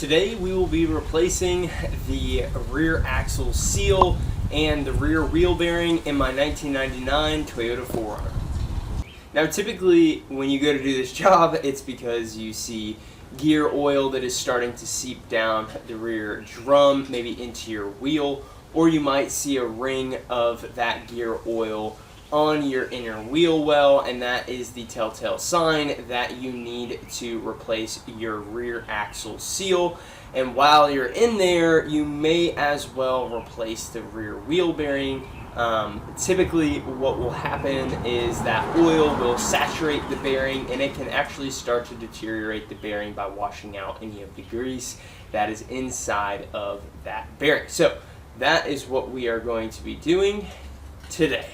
Today we will be replacing the rear axle seal and the rear wheel bearing in my 1999 Toyota 4Runner. Now typically when you go to do this job, it's because you see gear oil that is starting to seep down the rear drum, maybe into your wheel, or you might see a ring of that gear oil on your inner wheel well, and that is the telltale sign that you need to replace your rear axle seal. And while you're in there, you may as well replace the rear wheel bearing. Typically what will happen is that oil will saturate the bearing, and it can actually start to deteriorate the bearing by washing out any of the grease that is inside of that bearing. So that is what we are going to be doing today.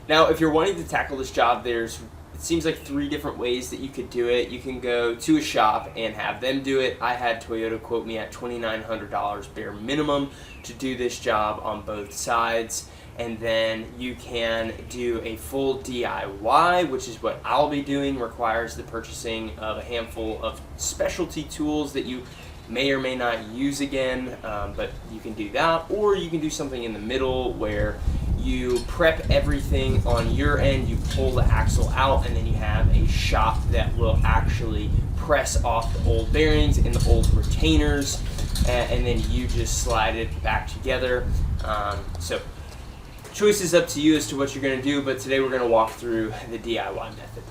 Now, if you're wanting to tackle this job, it seems like 3 different ways that you could do it. You can go to a shop and have them do it. I had Toyota quote me at $2,900 bare minimum to do this job on both sides. And then you can do a full DIY, which is what I'll be doing. Requires the purchasing of a handful of specialty tools that you may or may not use again, but you can do that. Or you can do something in the middle where you prep everything on your end, you pull the axle out, and then you have a shop that will actually press off the old bearings and the old retainers, and then you just slide it back together. So choice is up to you as to what you're going to do, but today we're going to walk through the DIY method.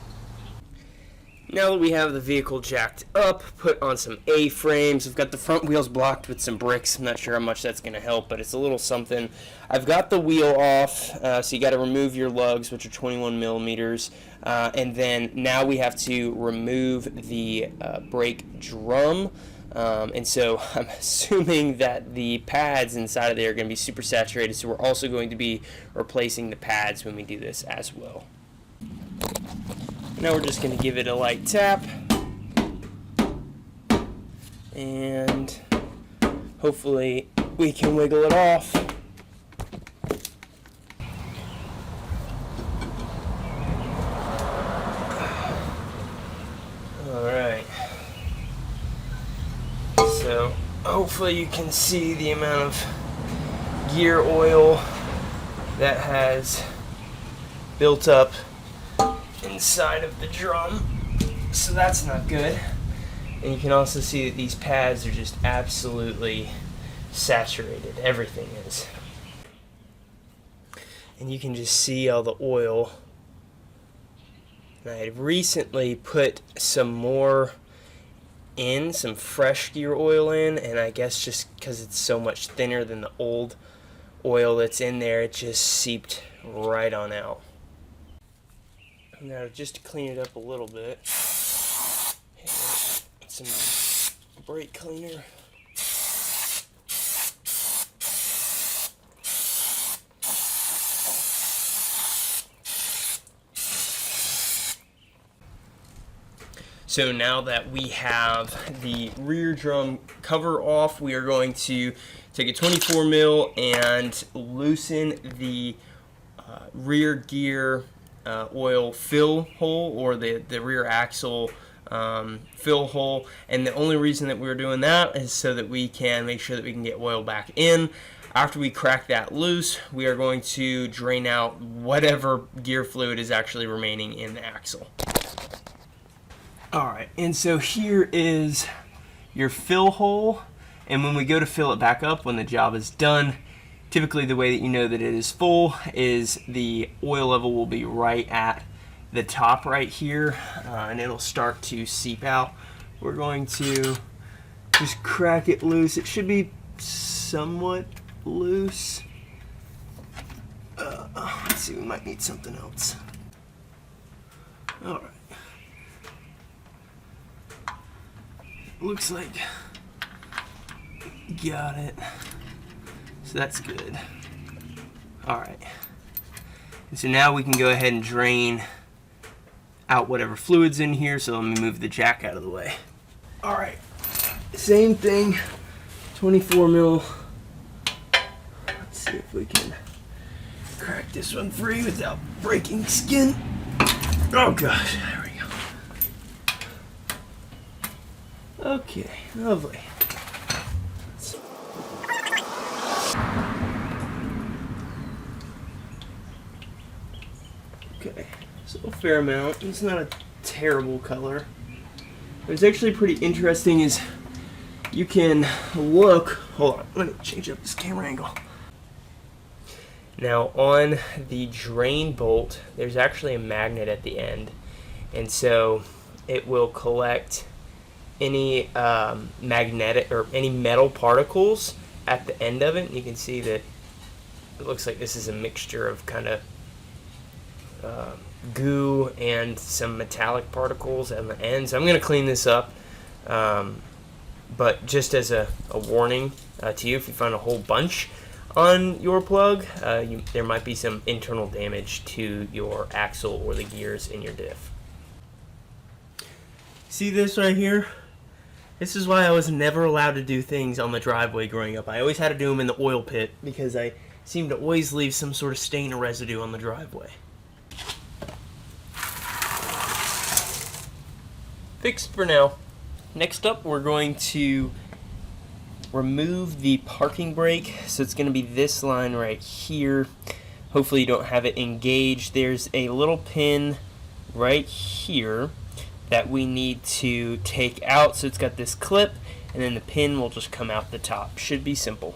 Now that we have the vehicle jacked up, put on some A-frames, I've got the front wheels blocked with some bricks. I'm not sure how much that's going to help, but it's a little something. I've got the wheel off, so you got to remove your lugs, which are 21 millimeters, and then now we have to remove the brake drum. And so I'm assuming that the pads inside of there are going to be super saturated, so we're also going to be replacing the pads when we do this as well. Now we're just going to give it a light tap, and hopefully we can wiggle it off. Alright, so hopefully you can see the amount of gear oil that has built up inside of the drum, so that's not good. And you can also see that these pads are just absolutely saturated. Everything is. And you can just see all the oil. And I had recently put some fresh gear oil in, and I guess just because it's so much thinner than the old oil that's in there, it just seeped right on out. Now, just to clean it up a little bit, some brake cleaner. So now that we have the rear drum cover off, we are going to take a 24 mil and loosen the rear gear oil fill hole, or the rear axle fill hole. And the only reason that we're doing that is so that we can make sure that we can get oil back in. After we crack that loose, we are going to drain out whatever gear fluid is actually remaining in the axle. Alright, and so here is your fill hole, and when we go to fill it back up when the job is done, typically the way that you know that it is full is the oil level will be right at the top right here, and it'll start to seep out. We're going to just crack it loose. It should be somewhat loose. Let's see, we might need something else. Alright. Looks like got it. So that's good. Alright. And so now we can go ahead and drain out whatever fluid's in here. So let me move the jack out of the way. Alright. Same thing. 24 mil. Let's see if we can crack this one free without breaking skin. Oh gosh, there we go. Okay, lovely. Okay, so a fair amount. It's not a terrible color. What's actually pretty interesting is you can look. Hold on, let me change up this camera angle. Now on the drain bolt, there's actually a magnet at the end, and so it will collect any magnetic or any metal particles at the end of it. And you can see that it looks like this is a mixture of kind of goo and some metallic particles at the end. So I'm going to clean this up, but just as a warning to you, if you find a whole bunch on your plug, there might be some internal damage to your axle or the gears in your diff. See this right here? This is why I was never allowed to do things on the driveway growing up. I always had to do them in the oil pit because I seemed to always leave some sort of stain or residue on the driveway. Fixed for now. Next up, we're going to remove the parking brake. So it's going to be this line right here. Hopefully you don't have it engaged. There's a little pin right here that we need to take out. So it's got this clip, and then the pin will just come out the top. Should be simple.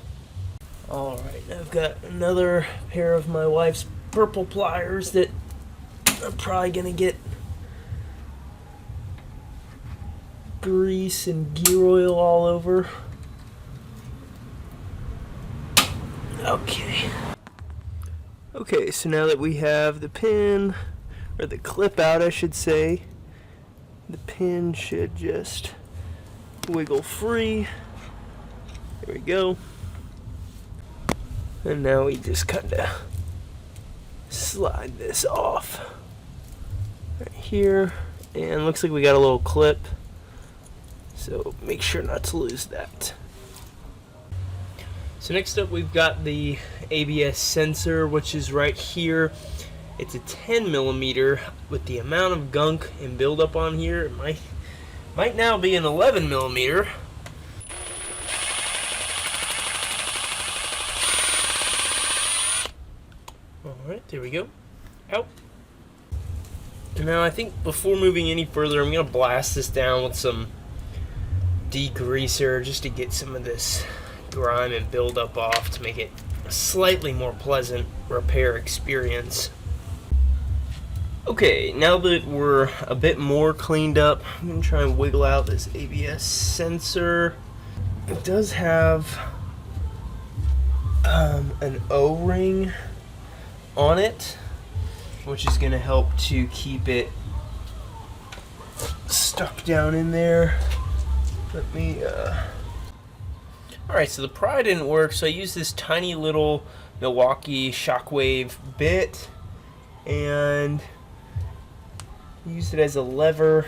Alright, I've got another pair of my wife's purple pliers that I'm probably going to get grease and gear oil all over. Okay, so now that we have the pin, or the clip out I should say, the pin should just wiggle free. There we go. And now we just kind of slide this off right here. And looks like we got a little clip, so make sure not to lose that. So next up we've got the ABS sensor, which is right here. It's a 10 millimeter. With the amount of gunk and buildup on here, it might now be an 11 millimeter. Alright, there we go. Out. And now I think before moving any further, I'm going to blast this down with some degreaser just to get some of this grime and buildup off to make it a slightly more pleasant repair experience. Okay, now that we're a bit more cleaned up, I'm going to try and wiggle out this ABS sensor. It does have an O-ring on it, which is going to help to keep it stuck down in there. Let me, Alright, so the pry didn't work, so I used this tiny little Milwaukee Shockwave bit and used it as a lever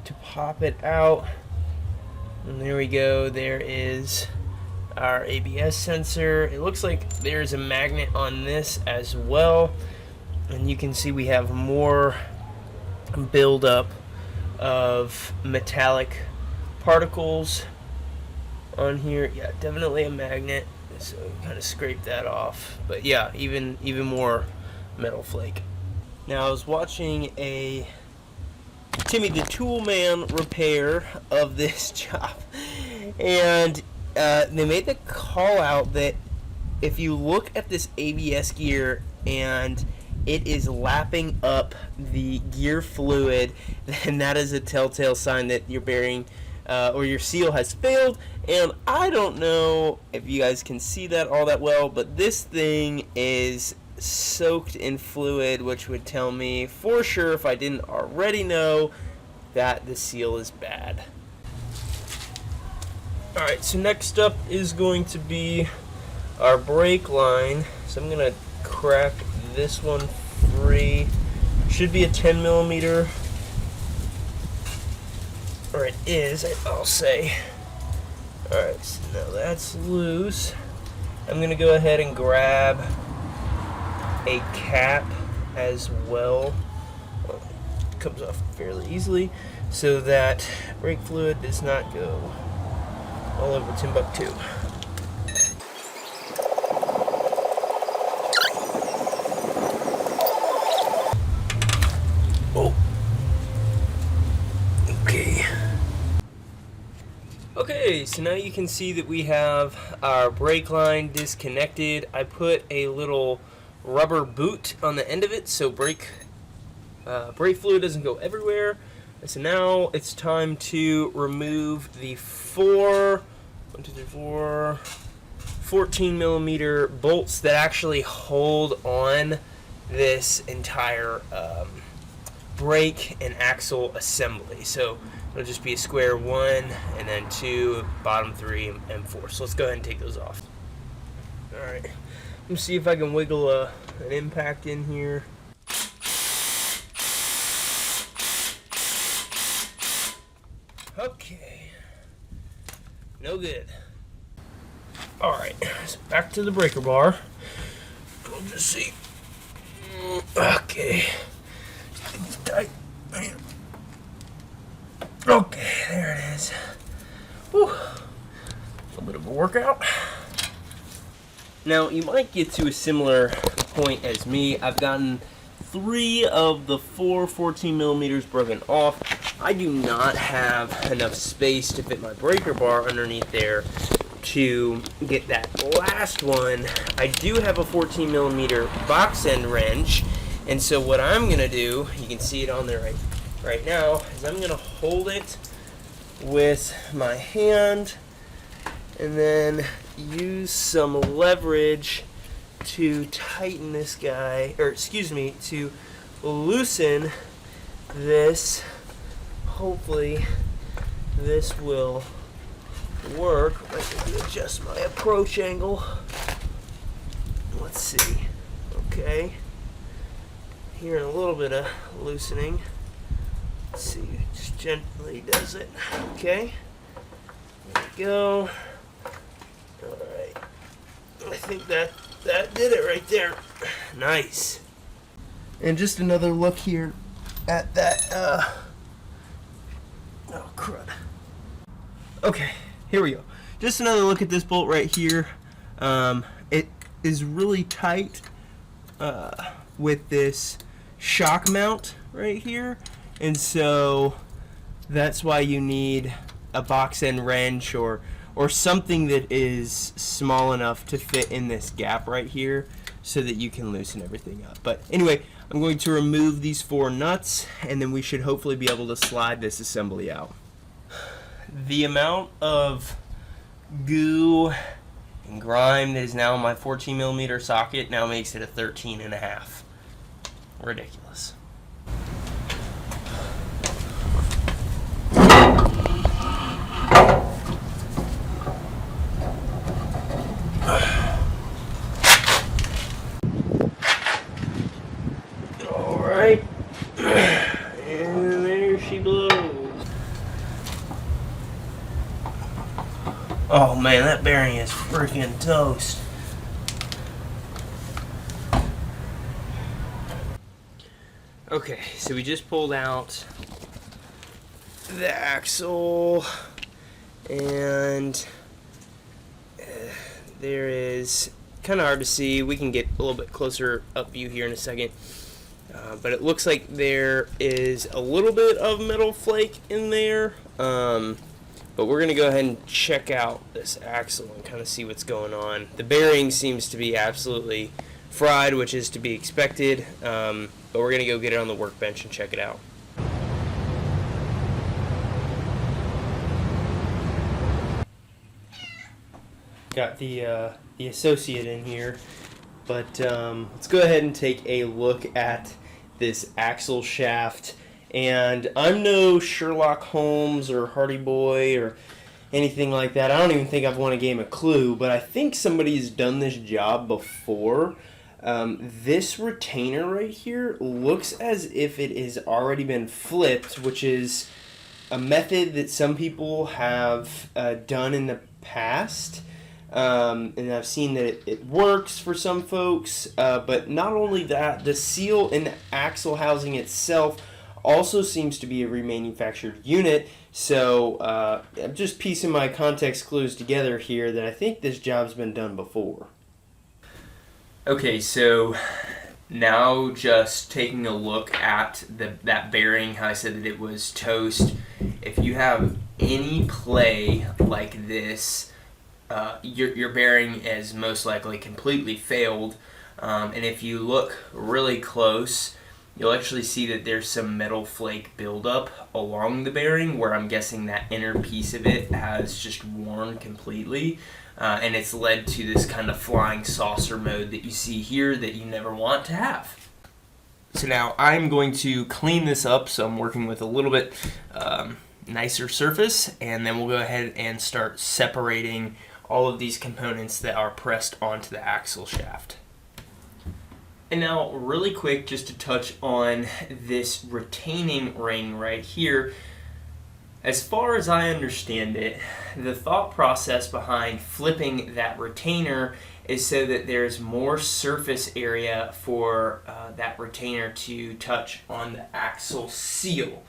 to pop it out. And there we go, there is our ABS sensor. It looks like there's a magnet on this as well. And you can see we have more buildup of metallic particles on here. Yeah, definitely a magnet. So kind of scrape that off. But yeah, even more metal flake. Now I was watching a Timmy the Tool Man repair of this job, and they made the call out that if you look at this ABS gear and it is lapping up the gear fluid, then that is a telltale sign that your bearing or your seal has failed. And I don't know if you guys can see that all that well, but this thing is soaked in fluid, which would tell me for sure, if I didn't already know, that the seal is bad. Alright, so next up is going to be our brake line. So I'm going to crack this one free. Should be a 10 millimeter, or it is, I'll say. Alright, so now that's loose. I'm going to go ahead and grab a cap as well. It comes off fairly easily so that brake fluid does not go all over Timbuktu. Okay, so now you can see that we have our brake line disconnected. I put a little rubber boot on the end of it so brake fluid doesn't go everywhere. So now it's time to remove the 14 millimeter bolts that actually hold on this entire brake and axle assembly. So it'll just be a square 1 and then 2, bottom 3, and 4. So let's go ahead and take those off. Alright, let me see if I can wiggle an impact in here. Okay, no good. Alright, so back to the breaker bar. We'll just see. Okay, it's tight. Okay, there it is. Whew. A little bit of a workout. Now, you might get to a similar point as me. I've gotten 3 of the 14 millimeters broken off. I do not have enough space to fit my breaker bar underneath there to get that last one. I do have a 14 millimeter box end wrench, and so what I'm gonna do, you can see it on there right now, is I'm gonna hold it with my hand and then use some leverage to tighten this guy, or excuse me, to loosen this. Hopefully this will work. Let me adjust my approach angle. Let's see. Okay. Hearing a little bit of loosening. Let's see, just gently does it. Okay. There we go. Alright. I think that did it right there. Nice. And just another look here at that, oh crud. Okay, here we go. Just another look at this bolt right here. It is really tight with this shock mount right here, and so that's why you need a box end wrench or something that is small enough to fit in this gap right here so that you can loosen everything up. But anyway, I'm going to remove these 4 nuts, and then we should hopefully be able to slide this assembly out. The amount of goo and grime that is now in my 14 millimeter socket now makes it a 13.5. Ridiculous. Alright, and there she blows. Oh man, that bearing is freaking toast. Okay, so we just pulled out the axle, and there is, kind of hard to see, we can get a little bit closer up view here in a second, but it looks like there is a little bit of metal flake in there, but we're going to go ahead and check out this axle and kind of see what's going on. The bearing seems to be absolutely fried, which is to be expected, but we're going to go get it on the workbench and check it out. Got the associate in here, but let's go ahead and take a look at this axle shaft. And I'm no Sherlock Holmes or Hardy Boy or anything like that. I don't even think I've won a game of Clue, but I think somebody's done this job before. This retainer right here looks as if it has already been flipped, which is a method that some people have done in the past. And I've seen that it works for some folks, but not only that, the seal in the axle housing itself also seems to be a remanufactured unit, so I'm just piecing my context clues together here that I think this job's been done before. Okay, so now just taking a look at that bearing, how I said that it was toast. if you have any play like this, your bearing is most likely completely failed. And if you look really close, you'll actually see that there's some metal flake buildup along the bearing, where I'm guessing that inner piece of it has just worn completely. And it's led to this kind of flying saucer mode that you see here that you never want to have. So now I'm going to clean this up, so I'm working with a little bit nicer surface, and then we'll go ahead and start separating all of these components that are pressed onto the axle shaft. And now really quick, just to touch on this retaining ring right here. As far as I understand it, the thought process behind flipping that retainer is so that there's more surface area for that retainer to touch on the axle seal.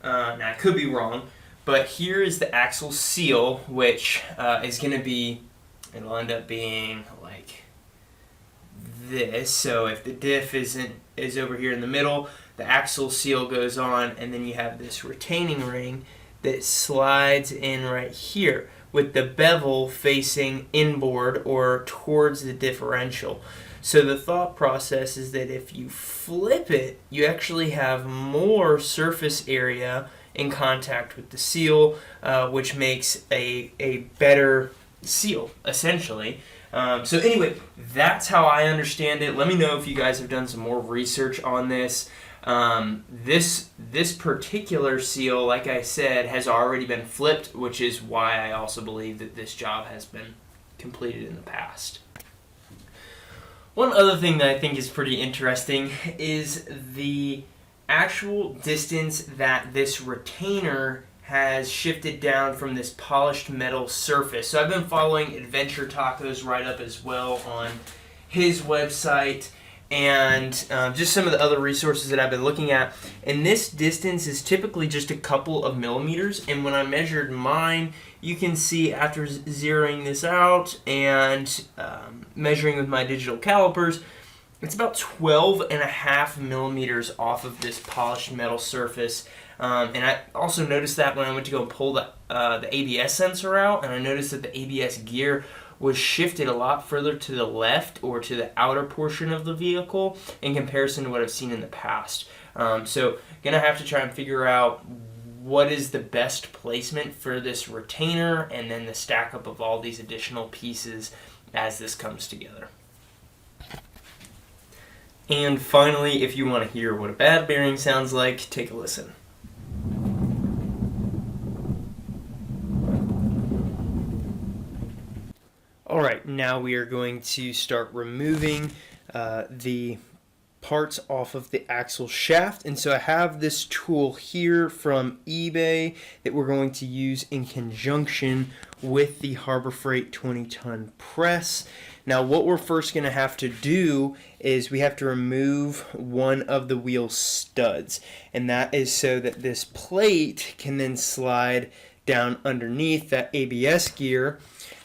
Now, I could be wrong, but here is the axle seal, which is going to be, it'll end up being like this. So if the diff is over here in the middle, the axle seal goes on, and then you have this retaining ring that slides in right here with the bevel facing inboard or towards the differential. So the thought process is that if you flip it, you actually have more surface area in contact with the seal, which makes a better seal, essentially. So anyway, that's how I understand it. Let me know if you guys have done some more research on this. This particular seal, like I said, has already been flipped, which is why I also believe that this job has been completed in the past. One other thing that I think is pretty interesting is the actual distance that this retainer has shifted down from this polished metal surface. So I've been following Adventure Taco's write-up as well on his website, and just some of the other resources that I've been looking at. And this distance is typically just a couple of millimeters, and when I measured mine, you can see after zeroing this out and measuring with my digital calipers, it's about 12.5 millimeters off of this polished metal surface. And I also noticed that when I went to go pull the ABS sensor out, and I noticed that the ABS gear was shifted a lot further to the left or to the outer portion of the vehicle in comparison to what I've seen in the past. So gonna have to try and figure out what is the best placement for this retainer, and then the stack up of all these additional pieces as this comes together. And finally, if you want to hear what a bad bearing sounds like, take a listen. Alright, now we are going to start removing the parts off of the axle shaft. And so I have this tool here from eBay that we're going to use in conjunction with the Harbor Freight 20-ton press. Now what we're first going to have to do is we have to remove one of the wheel studs, and that is so that this plate can then slide down underneath that ABS gear.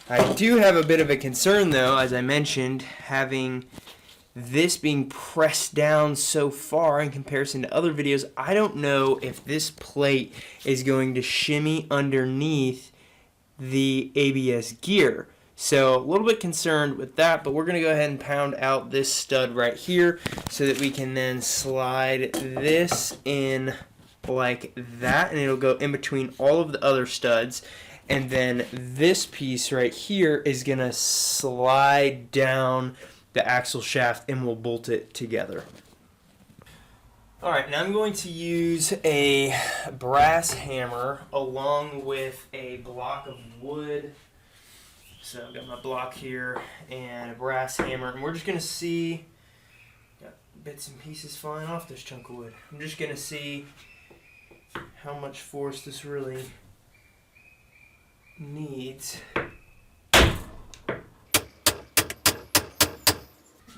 I do have a bit of a concern though, as I mentioned, having this being pressed down so far in comparison to other videos. I don't know if this plate is going to shimmy underneath the ABS gear. So a little bit concerned with that, but we're going to go ahead and pound out this stud right here so that we can then slide this in like that, and it'll go in between all of the other studs. And then this piece right here is going to slide down the axle shaft, and we'll bolt it together. Alright, now I'm going to use a brass hammer along with a block of wood. So I've got my block here and a brass hammer, and we're just going to see, got bits and pieces flying off this chunk of wood. I'm just going to see how much force this really needs. I don't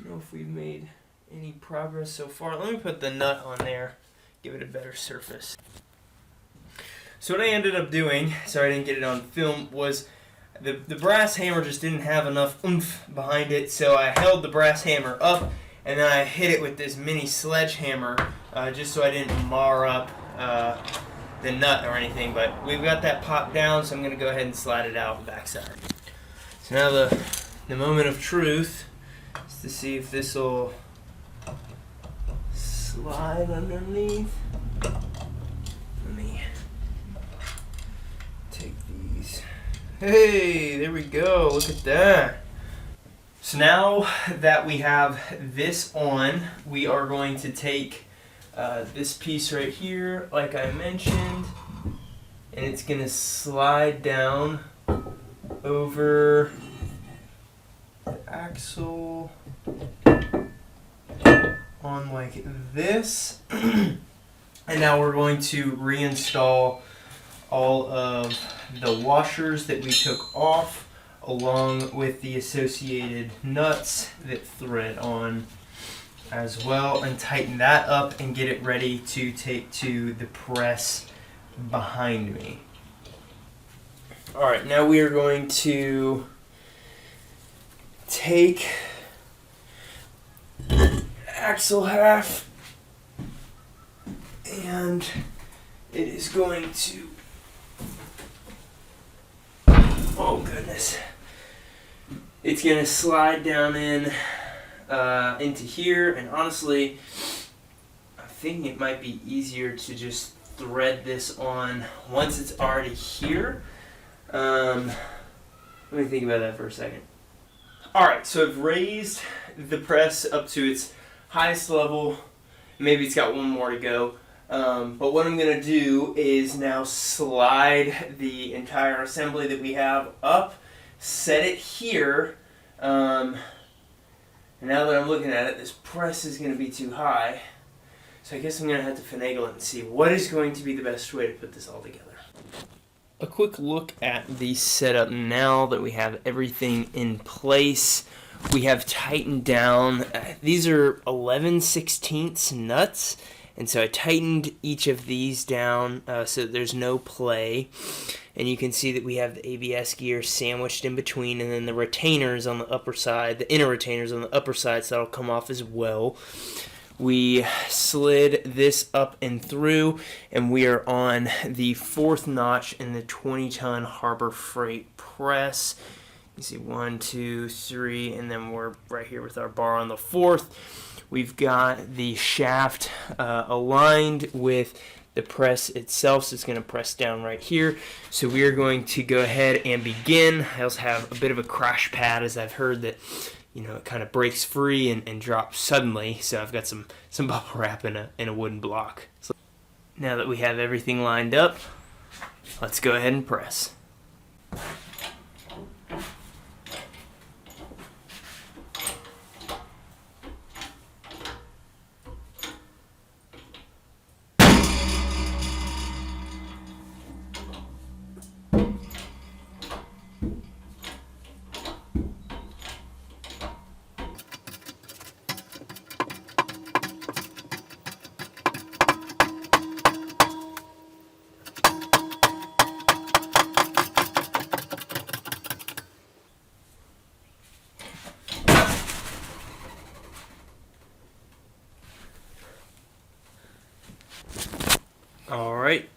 know if we've made any progress so far. Let me put the nut on there, give it a better surface. So what I ended up doing, sorry I didn't get it on film, was the brass hammer just didn't have enough oomph behind it, so I held the brass hammer up and then I hit it with this mini sledgehammer just so I didn't mar up the nut or anything, but we've got that popped down, so I'm going to go ahead and slide it out the backside. So now the moment of truth is to see if this will slide underneath. Let me take these. Hey, there we go. Look at that. So now that we have this on, we are going to take this piece right here, like I mentioned, and it's going to slide down over the axle on like this. And now we're going to reinstall all of the washers that we took off, along with the associated nuts that thread on as well, and tighten that up and get it ready to take to the press behind me. Alright, now we are going to take axle half, and it is going to, oh goodness, it's going to slide down into here, and honestly I think it might be easier to just thread this on once it's already here. Let me think about that for a second. Alright, so I've raised the press up to its highest level. Maybe it's got one more to go. But what I'm going to do is now slide the entire assembly that we have up, set it here. And now that I'm looking at it, this press is going to be too high. So I guess I'm going to have to finagle it and see what is going to be the best way to put this all together. A quick look at the setup now that we have everything in place. We have tightened down, these are 11/16 nuts, and so I tightened each of these down so that there's no play. And you can see that we have the ABS gear sandwiched in between, and then the retainers on the upper side, the inner retainers on the upper side, so that'll come off as well. We slid this up and through, and we are on the 4th notch in the 20-ton Harbor Freight press. You see 1, 2, 3, and then we're right here with our bar on the 4th. We've got the shaft aligned with the press itself, so it's going to press down right here. So we are going to go ahead and begin. I also have a bit of a crash pad, as I've heard that, you know, it kind of breaks free and drops suddenly. So I've got some bubble wrap in a wooden block. So now that we have everything lined up, let's go ahead and press. Alright,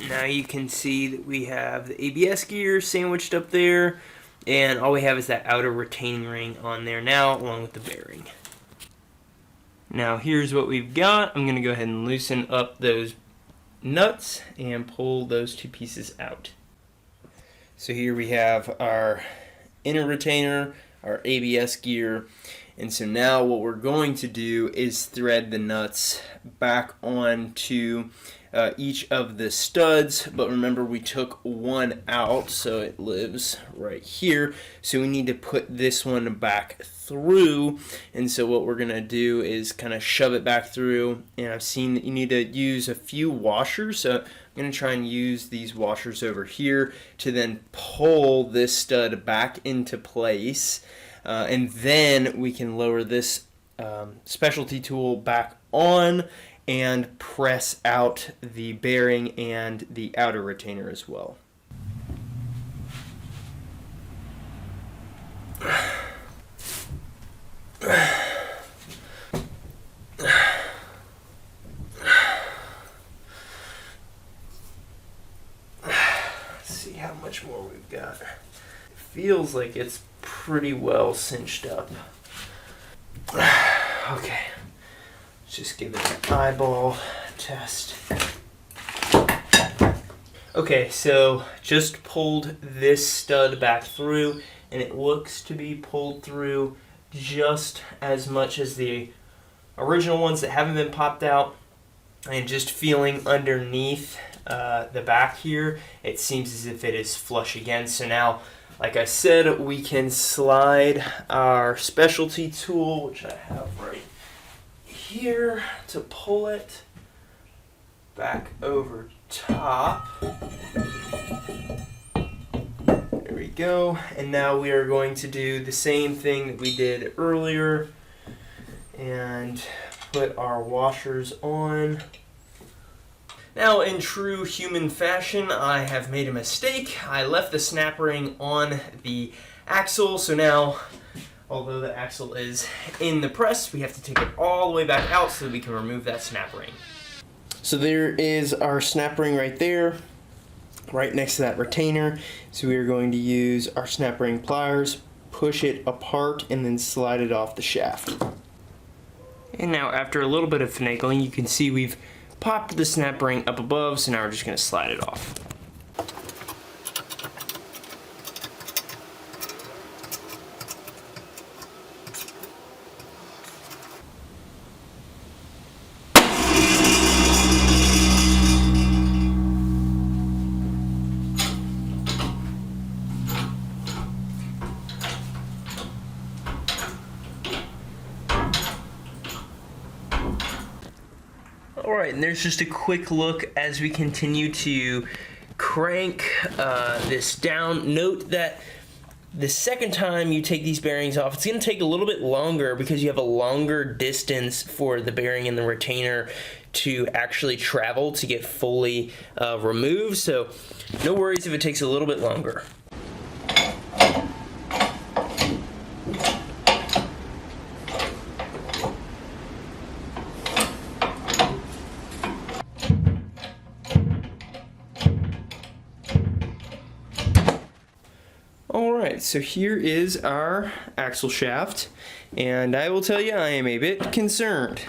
now you can see that we have the ABS gear sandwiched up there, and all we have is that outer retaining ring on there now, along with the bearing. Now here's what we've got. I'm going to go ahead and loosen up those nuts and pull those two pieces out. So here we have our inner retainer, our ABS gear, and so now what we're going to do is thread the nuts back onto each of the studs, but remember we took one out, so it lives right here, so we need to put this one back through. And so what we're gonna do is kind of shove it back through, and I've seen that you need to use a few washers, so I'm gonna try and use these washers over here to then pull this stud back into place, and then we can lower this specialty tool back on and press out the bearing and the outer retainer as well. how much more we've got. It feels like it's pretty well cinched up. Okay, let's just give it an eyeball test. Okay, so just pulled this stud back through, and it looks to be pulled through just as much as the original ones that haven't been popped out. And just feeling underneath the back here, it seems as if it is flush again. So now, like I said, we can slide our specialty tool, which I have right here, to pull it back over top. There we go. And now we are going to do the same thing that we did earlier and put our washers on. Now, in true human fashion, I have made a mistake. I left the snap ring on the axle, so now, although the axle is in the press, we have to take it all the way back out so that we can remove that snap ring. So there is our snap ring right there, right next to that retainer. So we are going to use our snap ring pliers, push it apart, and then slide it off the shaft. And now, after a little bit of finagling, you can see we've popped the snap ring up above, so now we're just going to slide it off. Alright, and there's just a quick look as we continue to crank this down. Note that the second time you take these bearings off, it's going to take a little bit longer because you have a longer distance for the bearing and the retainer to actually travel to get fully removed. So no worries if it takes a little bit longer. Alright, so here is our axle shaft, and I will tell you I am a bit concerned.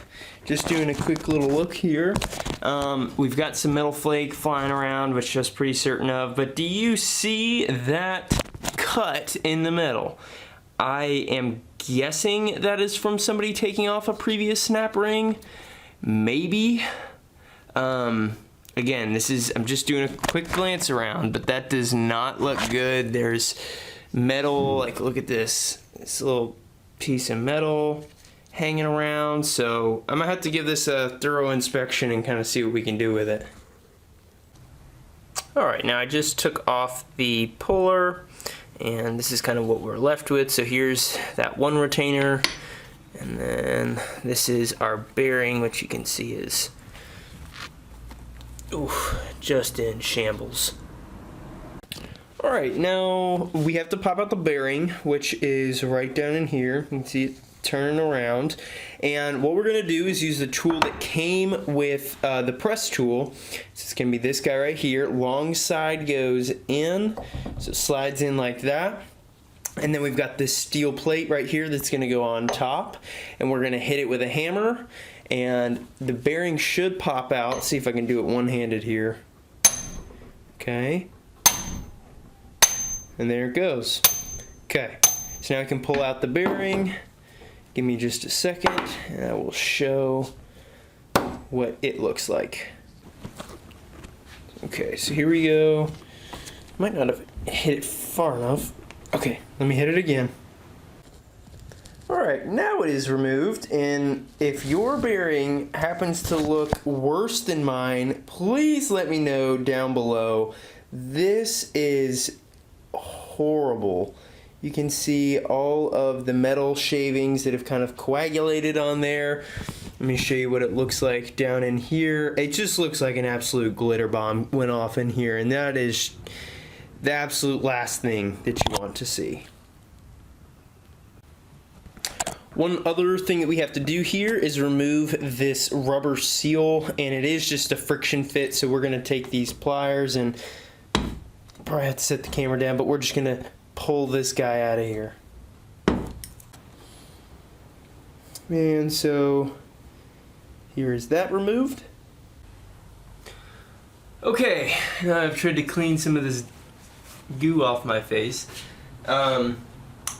Just doing a quick little look here. We've got some metal flake flying around, which I'm just pretty certain of, but do you see that cut in the metal? I am guessing that is from somebody taking off a previous snap ring. Maybe. Again, I'm just doing a quick glance around, but that does not look good. There's metal, like look at this little piece of metal hanging around. So I'm gonna have to give this a thorough inspection and kind of see what we can do with it. All right, now I just took off the puller, and this is kind of what we're left with. So here's that one retainer, and then this is our bearing, which you can see is just in shambles. Alright, now we have to pop out the bearing, which is right down in here. You can see it turning around. And what we're going to do is use the tool that came with the press tool. So it's going to be this guy right here. Long side goes in, so it slides in like that. And then we've got this steel plate right here that's going to go on top. And we're going to hit it with a hammer. And the bearing should pop out. See if I can do it one-handed here. Okay. And there it goes. Okay. So now I can pull out the bearing. Give me just a second, and I will show what it looks like. Okay, so here we go. Might not have hit it far enough. Okay, let me hit it again. Alright, now it is removed, and if your bearing happens to look worse than mine, please let me know down below. This is horrible. You can see all of the metal shavings that have kind of coagulated on there. Let me show you what it looks like down in here. It just looks like an absolute glitter bomb went off in here, and that is the absolute last thing that you want to see. One other thing that we have to do here is remove this rubber seal, and it is just a friction fit, so we're going to take these pliers and probably have to set the camera down, but we're just gonna pull this guy out of here. And so here is that removed. Okay, now I've tried to clean some of this goo off my face.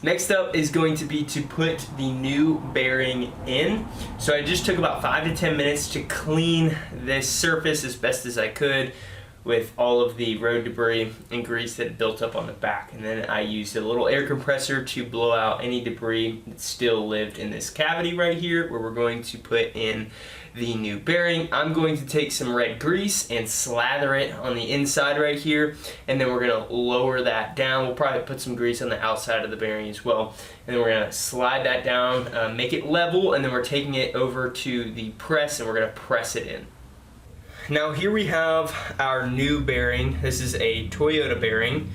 Next up is going to be to put the new bearing in. So I just took about 5 to 10 minutes to clean this surface as best as I could with all of the road debris and grease that had built up on the back. And then I used a little air compressor to blow out any debris that still lived in this cavity right here where we're going to put in the new bearing. I'm going to take some red grease and slather it on the inside right here, and then we're gonna lower that down. We'll probably put some grease on the outside of the bearing as well, and then we're gonna slide that down, make it level, and then we're taking it over to the press and we're gonna press it in. Now here we have our new bearing. This is a Toyota bearing,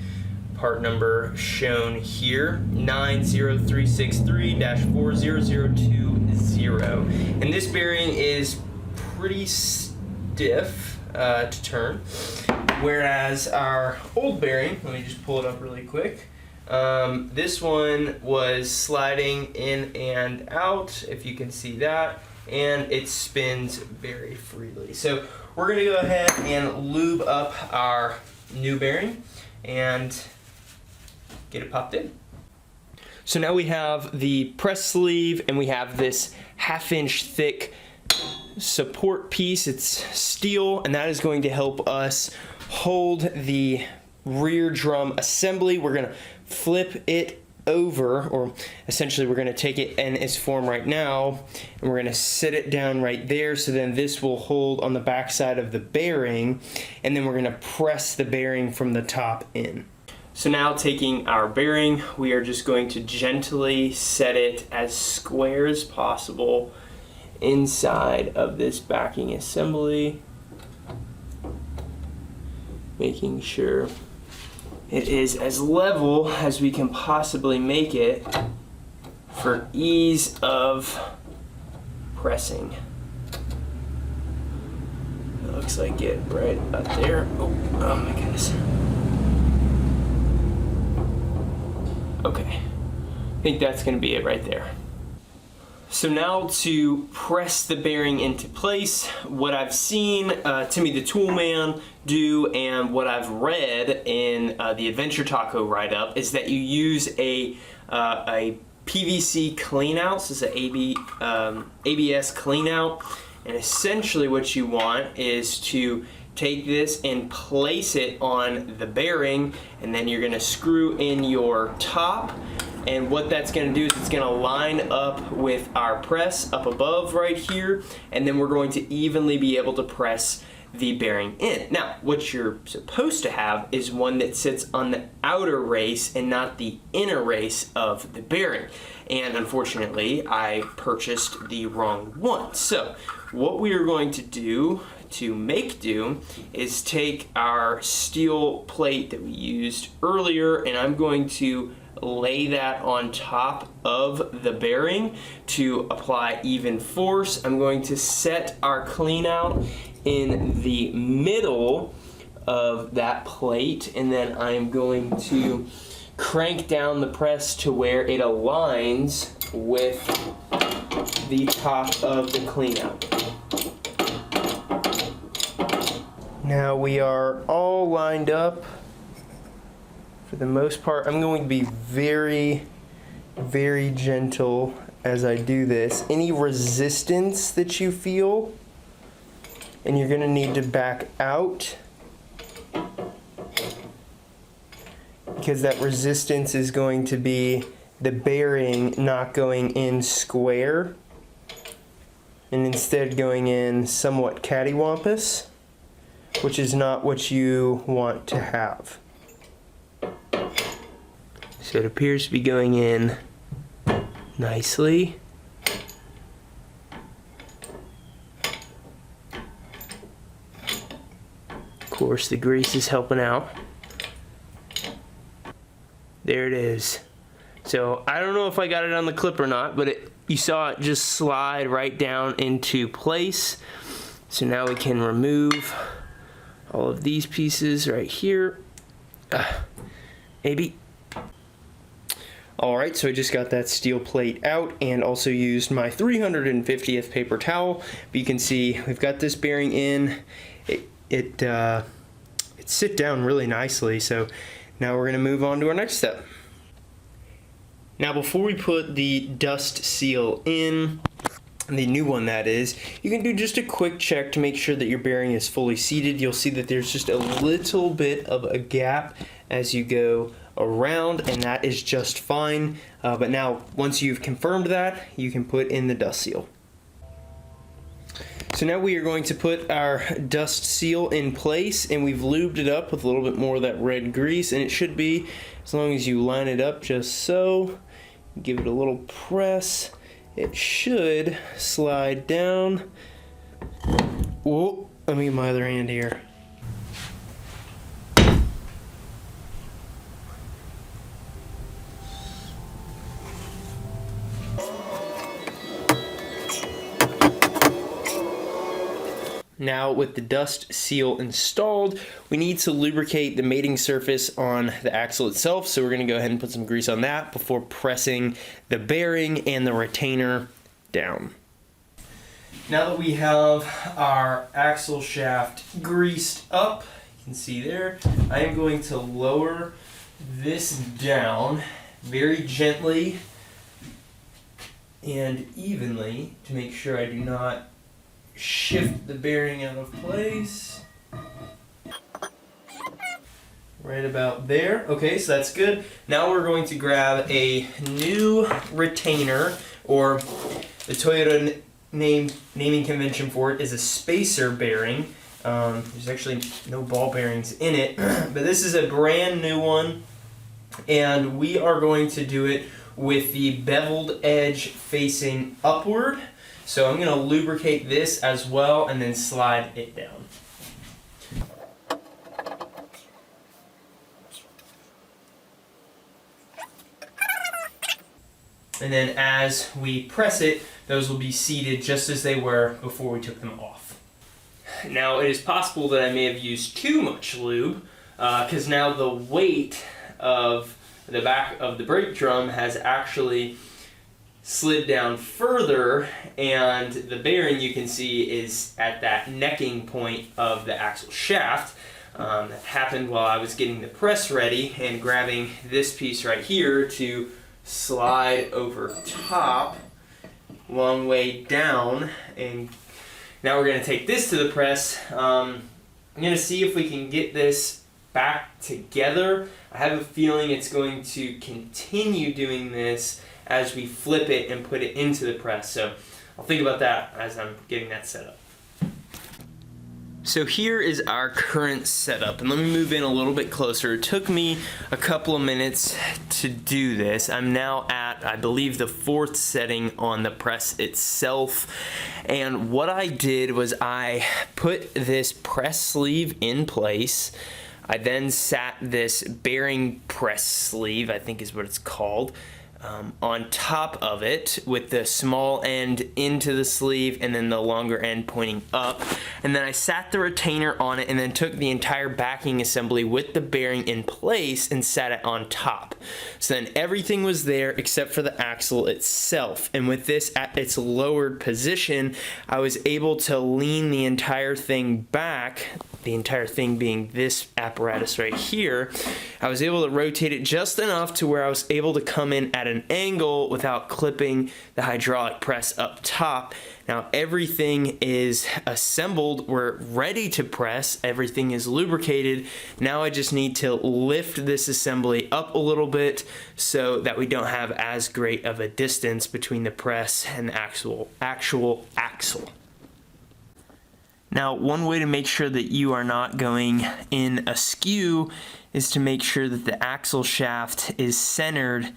part number shown here, 90363-40020. And this bearing is pretty stiff to turn, whereas our old bearing, let me just pull it up really quick, this one was sliding in and out, if you can see that, and it spins very freely. So we're gonna go ahead and lube up our new bearing and get it popped in. So now we have the press sleeve and we have this 1/2 inch thick support piece. It's steel, and that is going to help us hold the rear drum assembly. We're gonna flip it over, or essentially we're gonna take it in its form right now, and we're gonna sit it down right there, so then this will hold on the back side of the bearing, and then we're gonna press the bearing from the top in. So now, taking our bearing, we are just going to gently set it as square as possible inside of this backing assembly, making sure it is as level as we can possibly make it for ease of pressing. It looks like it right up there. Oh my goodness. Okay, I think that's gonna be it right there. So now to press the bearing into place, what I've seen Timmy the Toolman do and what I've read in the Adventure Taco write-up is that you use a PVC cleanout, so it's an ABS cleanout, and essentially what you want is to take this and place it on the bearing, and then you're gonna screw in your top, and what that's gonna do is it's gonna line up with our press up above right here, and then we're going to evenly be able to press the bearing in. Now, what you're supposed to have is one that sits on the outer race and not the inner race of the bearing. And unfortunately, I purchased the wrong one. So what we are going to do to make do is take our steel plate that we used earlier, and I'm going to lay that on top of the bearing to apply even force. I'm going to set our clean out in the middle of that plate, and then I'm going to crank down the press to where it aligns with the top of the clean out. Now we are all lined up. For the most part, I'm going to be very, very gentle as I do this. Any resistance that you feel, and you're going to need to back out, because that resistance is going to be the bearing not going in square and instead going in somewhat cattywampus, which is not what you want to have. So it appears to be going in nicely. Of course, the grease is helping out. There it is. So I don't know if I got it on the clip or not, but you saw it just slide right down into place. So now we can remove all of these pieces right here, maybe. Alright, so I just got that steel plate out and also used my 350th paper towel. But you can see we've got this bearing in. It sit down really nicely, so now we're going to move on to our next step. Now before we put the dust seal in, the new one that is, you can do just a quick check to make sure that your bearing is fully seated. You'll see that there's just a little bit of a gap as you go around, and that is just fine. But now once you've confirmed that, you can put in the dust seal. So now we are going to put our dust seal in place, and we've lubed it up with a little bit more of that red grease, and it should be, as long as you line it up just so, give it a little press, it should slide down. Whoa, let me get my other hand here. Now with the dust seal installed, we need to lubricate the mating surface on the axle itself, so we're going to go ahead and put some grease on that before pressing the bearing and the retainer down. Now that we have our axle shaft greased up, you can see there, I am going to lower this down very gently and evenly to make sure I do not shift the bearing out of place. Right about there. Okay, so that's good. Now we're going to grab a new retainer, or the Toyota naming convention for it is a spacer bearing. There's actually no ball bearings in it, but this is a brand new one, and we are going to do it with the beveled edge facing upward. So I'm going to lubricate this as well and then slide it down. And then as we press it, those will be seated just as they were before we took them off. Now it is possible that I may have used too much lube because now the weight of the back of the brake drum has actually slid down further, and the bearing, you can see, is at that necking point of the axle shaft. That happened while I was getting the press ready and grabbing this piece right here to slide over top long way down. And now we're going to take this to the press. I'm going to see if we can get this back together. I have a feeling it's going to continue doing this as we flip it and put it into the press. So I'll think about that as I'm getting that set up. So here is our current setup, and let me move in a little bit closer. It took me a couple of minutes to do this. I'm now at, I believe, the 4th setting on the press itself, and what I did was I put this press sleeve in place. I then sat this bearing press sleeve, I think is what it's called, on top of it with the small end into the sleeve and then the longer end pointing up. And then I sat the retainer on it and then took the entire backing assembly with the bearing in place and sat it on top. So then everything was there except for the axle itself. And with this at its lowered position, I was able to lean the entire thing back, the entire thing being this apparatus right here. I was able to rotate it just enough to where I was able to come in at an angle without clipping the hydraulic press up top. Now everything is assembled, we're ready to press, everything is lubricated. Now I just need to lift this assembly up a little bit so that we don't have as great of a distance between the press and the actual axle. Now, one way to make sure that you are not going in askew is to make sure that the axle shaft is centered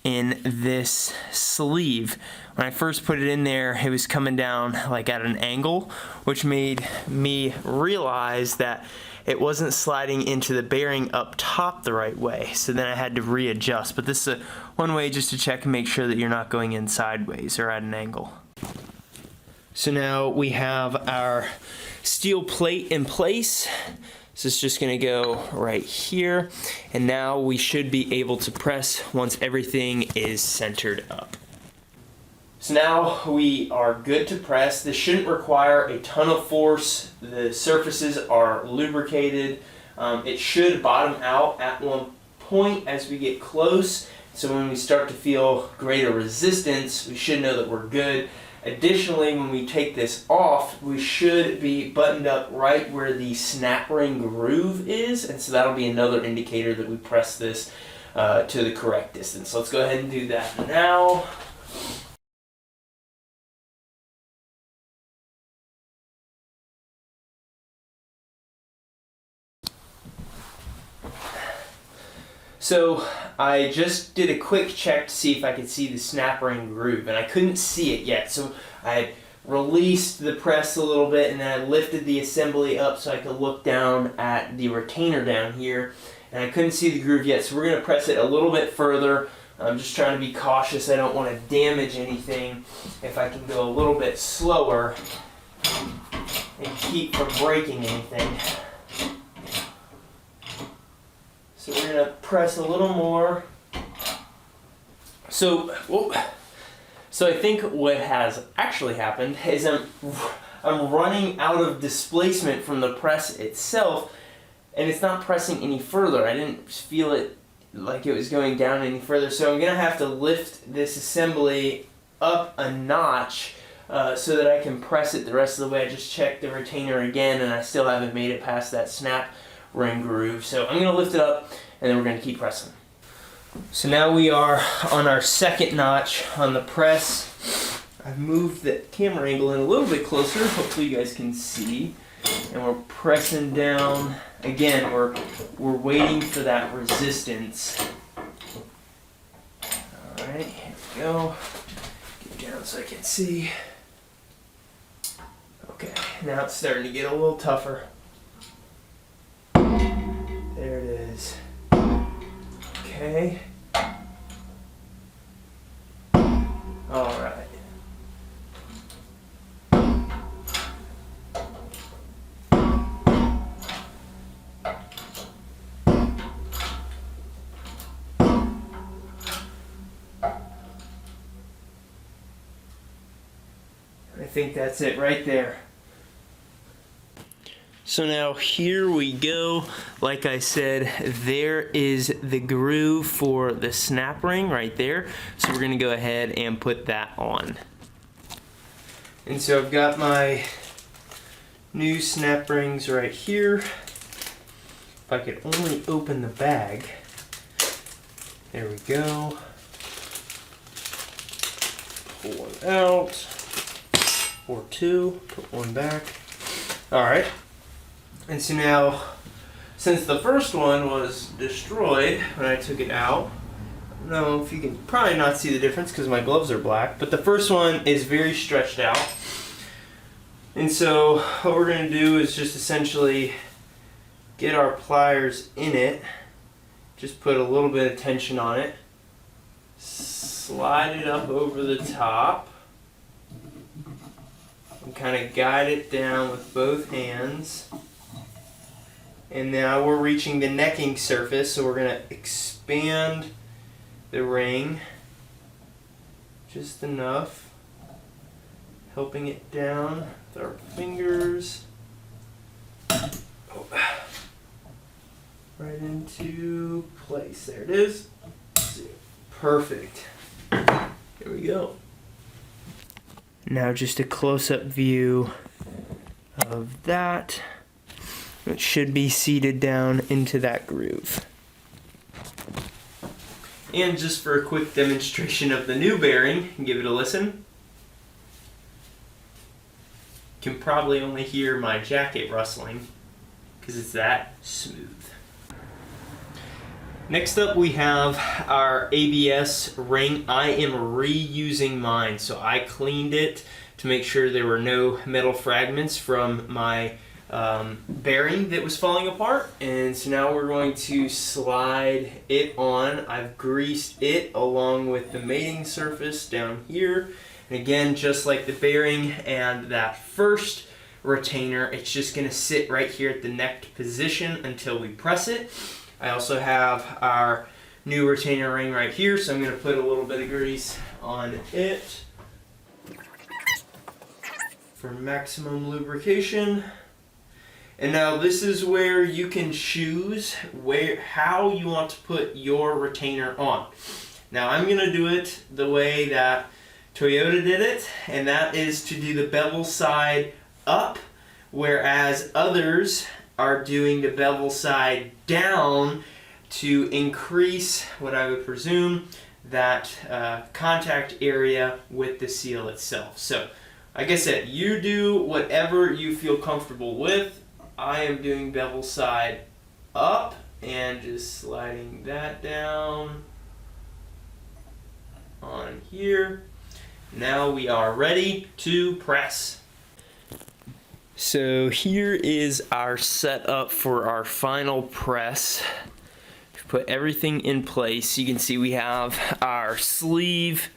in this sleeve. When I first put it in there, it was coming down like at an angle, which made me realize that it wasn't sliding into the bearing up top the right way. So then I had to readjust. But this is one way just to check and make sure that you're not going in sideways or at an angle. So now we have our steel plate in place. So it's just gonna go right here. And now we should be able to press once everything is centered up. So now we are good to press. This shouldn't require a ton of force. The surfaces are lubricated. It should bottom out at one point as we get close. So when we start to feel greater resistance, we should know that we're good. Additionally, when we take this off, we should be buttoned up right where the snap ring groove is, and so that'll be another indicator that we press this to the correct distance. So let's go ahead and do that now. So I just did a quick check to see if I could see the snap ring groove, and I couldn't see it yet. So I released the press a little bit, and then I lifted the assembly up so I could look down at the retainer down here, and I couldn't see the groove yet. So we're going to press it a little bit further. I'm just trying to be cautious. I don't want to damage anything. If I can go a little bit slower and keep from breaking anything. So we're going to press a little more. So I think what has actually happened is I'm running out of displacement from the press itself, and it's not pressing any further. I didn't feel it like it was going down any further, so I'm going to have to lift this assembly up a notch so that I can press it the rest of the way. I just checked the retainer again, and I still haven't made it past that snap ring groove. So I'm going to lift it up, and then we're going to keep pressing. So now we are on our second notch on the press. I've moved the camera angle in a little bit closer, hopefully you guys can see. And we're pressing down. Again, we're waiting for that resistance. Alright, here we go. Get down so I can see. Okay, now it's starting to get a little tougher. There it is. Okay. Alright. I think that's it right there. So now here we go. Like I said, there is the groove for the snap ring right there. So we're gonna go ahead and put that on. And so I've got my new snap rings right here. If I could only open the bag. There we go. Pull one out. Or two, put one back. All right. And so now, since the first one was destroyed when I took it out, I don't know if you can probably not see the difference because my gloves are black, but the first one is very stretched out. And so what we're going to do is just essentially get our pliers in it, just put a little bit of tension on it, slide it up over the top, and kind of guide it down with both hands. And now we're reaching the necking surface, so we're going to expand the ring just enough, helping it down with our fingers. Oh. Right into place. There it is. Perfect. Here we go. Now just a close-up view of that. It should be seated down into that groove. And just for a quick demonstration of the new bearing, give it a listen. You can probably only hear my jacket rustling because it's that smooth. Next up we have our ABS ring. I am reusing mine, so I cleaned it to make sure there were no metal fragments from my bearing that was falling apart. And so now we're going to slide it on. I've greased it along with the mating surface down here. And again, just like the bearing and that first retainer. It's just going to sit right here at the necked position until we press it. I also have our new retainer ring right here, so I'm going to put a little bit of grease on it for maximum lubrication. And now this is where you can choose how you want to put your retainer on. Now I'm going to do it the way that Toyota did it, and that is to do the bevel side up, whereas others are doing the bevel side down to increase what I would presume that contact area with the seal itself. So like I said, you do whatever you feel comfortable with. I am doing bevel side up and just sliding that down on here. Now we are ready to press. So here is our setup for our final press. Put everything in place. You can see we have our sleeve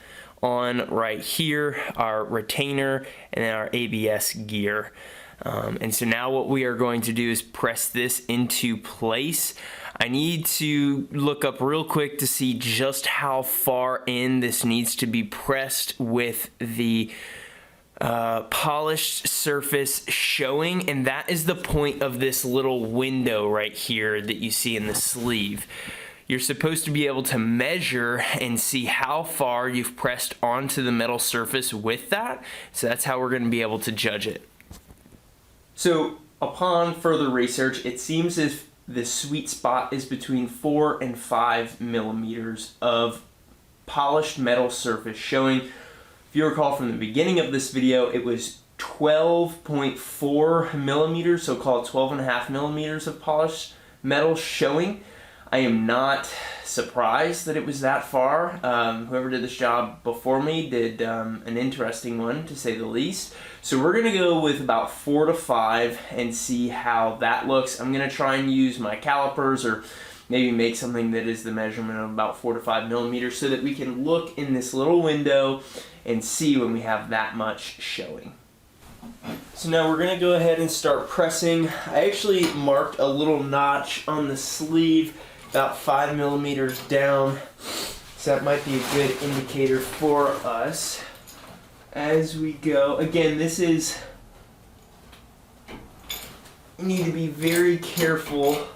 on right here, our retainer, and then our ABS gear. And so now what we are going to do is press this into place. I need to look up real quick to see just how far in this needs to be pressed with the polished surface showing, and that is the point of this little window right here that you see in the sleeve. You're supposed to be able to measure and see how far you've pressed onto the metal surface with that, so that's how we're going to be able to judge it. So upon further research, it seems as if the sweet spot is between 4 and 5 millimeters of polished metal surface showing. If you recall from the beginning of this video, it was 12.4 millimeters, so call it 12.5 millimeters of polished metal showing. I am not surprised that it was that far. Whoever did this job before me did an interesting one, to say the least. So we're going to go with about 4 to 5 and see how that looks. I'm going to try and use my calipers, or maybe make something that is the measurement of about 4 to 5 millimeters, so that we can look in this little window and see when we have that much showing. So now we're going to go ahead and start pressing. I actually marked a little notch on the sleeve about 5 millimeters down, so that might be a good indicator for us as we go. Again, this is, you need to be very careful